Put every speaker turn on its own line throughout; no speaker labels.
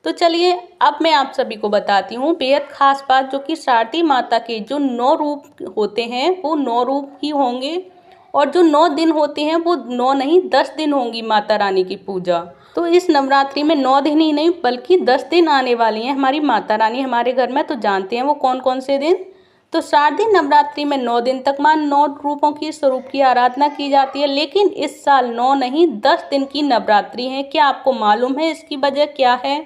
तो चलिए अब मैं आप सभी को बताती हूँ बेहद खास बात, जो कि शारदी माता के जो 9 रूप होते हैं वो 9 रूप ही होंगे, और जो 9 दिन होते हैं वो 9 नहीं 10 दिन होंगी माता रानी की पूजा। तो इस नवरात्रि में 9 दिन ही नहीं बल्कि 10 दिन आने वाली हैं हमारी माता रानी हमारे घर में। तो जानते हैं वो कौन कौन से दिन। तो शारदीय नवरात्रि में 9 दिन तक मां 9 रूपों की स्वरूप की आराधना की जाती है, लेकिन इस साल 9 नहीं 10 दिन की नवरात्रि है। क्या आपको मालूम है इसकी वजह क्या है?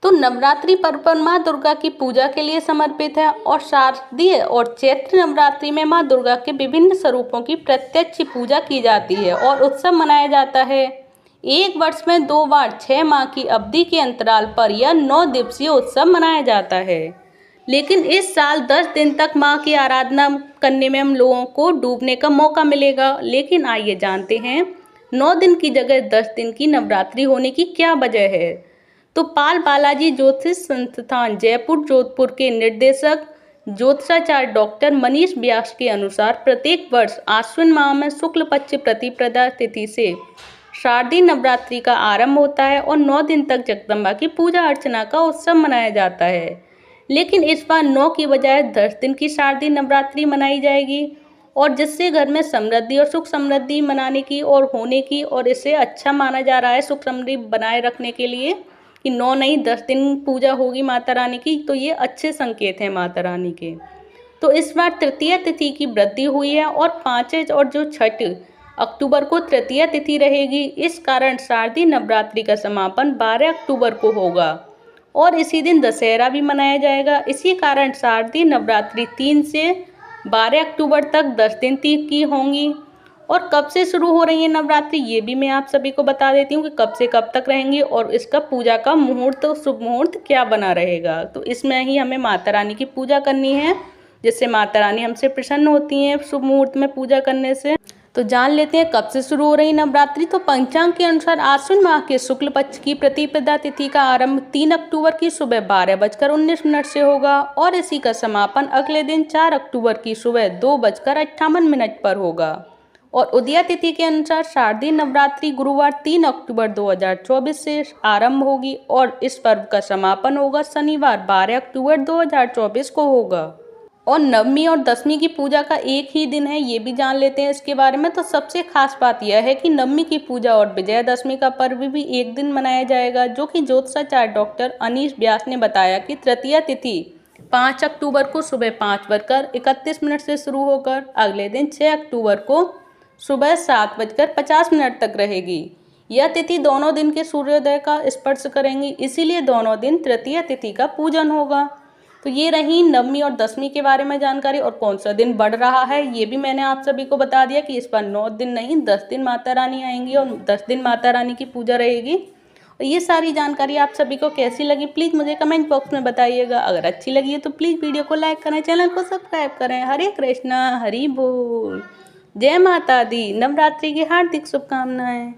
तो नवरात्रि पर्व माँ दुर्गा की पूजा के लिए समर्पित है, और शारदीय और चैत्र नवरात्रि में माँ दुर्गा के विभिन्न स्वरूपों की प्रत्यक्ष पूजा की जाती है और उत्सव मनाया जाता है। एक वर्ष में 2 बार 6 माह की अवधि के अंतराल पर यह 9 दिवसीय उत्सव मनाया जाता है। लेकिन इस साल 10 दिन तक माँ की आराधना करने में हम लोगों को डूबने का मौका मिलेगा। लेकिन आइए जानते हैं 9 दिन की जगह 10 दिन की नवरात्रि होने की क्या वजह है। तो पाल बालाजी ज्योतिष संस्थान जयपुर जोधपुर के निर्देशक ज्योतिषाचार्य डॉक्टर मनीष व्यास के अनुसार प्रत्येक वर्ष आश्विन माह में शुक्ल पक्ष प्रतिपदा तिथि से शारदीय नवरात्रि का आरंभ होता है और 9 दिन तक जगदम्बा की पूजा अर्चना का उत्सव मनाया जाता है। लेकिन इस बार 9 की बजाय 10 दिन की शारदीय नवरात्रि मनाई जाएगी, और जिससे घर में समृद्धि और सुख समृद्धि मनाने की और होने की, और इसे अच्छा माना जा रहा है सुख समृद्धि बनाए रखने के लिए कि 9 नहीं 10 दिन पूजा होगी माता रानी की। तो ये अच्छे संकेत हैं माता रानी के। तो इस बार तृतीया तिथि की वृद्धि हुई है और 5 और जो 6 अक्टूबर को तृतीया तिथि रहेगी। इस कारण शारदीय नवरात्रि का समापन 12 अक्टूबर को होगा और इसी दिन दशहरा भी मनाया जाएगा। इसी कारण शारदीय नवरात्रि 3 से 12 अक्टूबर तक 10 दिन की होंगी। और कब से शुरू हो रही है नवरात्रि ये भी मैं आप सभी को बता देती हूँ कि कब से कब तक रहेंगी और इसका पूजा का मुहूर्त और शुभ मुहूर्त क्या बना रहेगा। तो इसमें ही हमें माता रानी की पूजा करनी है, जिससे माता रानी हमसे प्रसन्न होती हैं शुभ मुहूर्त में पूजा करने से। तो जान लेते हैं कब से शुरू हो रही नवरात्रि। तो पंचांग के अनुसार आश्विन माह के शुक्ल पक्ष की प्रतिपदा तिथि का आरंभ 3 अक्टूबर की सुबह 12:19 से होगा और इसी का समापन अगले दिन 4 अक्टूबर की सुबह 2:58 पर होगा। और उदया तिथि के अनुसार शारदीय नवरात्रि गुरुवार 3 अक्टूबर 2024 से आरंभ होगी और इस पर्व का समापन होगा शनिवार 12 अक्टूबर 2024 को होगा। और नवमी और दसवीं की पूजा का एक ही दिन है, ये भी जान लेते हैं इसके बारे में। तो सबसे खास बात यह है कि नवमी की पूजा और विजयादशमी का पर्व भी एक दिन मनाया जाएगा, जो कि ज्योतिषाचार्य डॉक्टर अनीश व्यास ने बताया कि तृतीया तिथि 5 अक्टूबर को सुबह 5:31 से शुरू होकर अगले दिन 6 अक्टूबर को सुबह 7:50 तक रहेगी। यह तिथि दोनों दिन के सूर्योदय का स्पर्श करेंगी, इसीलिए दोनों दिन तृतीया तिथि का पूजन होगा। तो ये रही नवमी और दसवीं के बारे में जानकारी। और कौन सा दिन बढ़ रहा है ये भी मैंने आप सभी को बता दिया कि इस बार 9 दिन नहीं 10 दिन माता रानी आएंगी और 10 दिन माता रानी की पूजा रहेगी। और ये सारी जानकारी आप सभी को कैसी लगी प्लीज़ मुझे कमेंट बॉक्स में बताइएगा। अगर अच्छी लगी है तो प्लीज़ वीडियो को लाइक करें, चैनल को सब्सक्राइब करें। हरे कृष्णा हरि बोल, जय माता दी। नवरात्रि की हार्दिक शुभकामनाएं।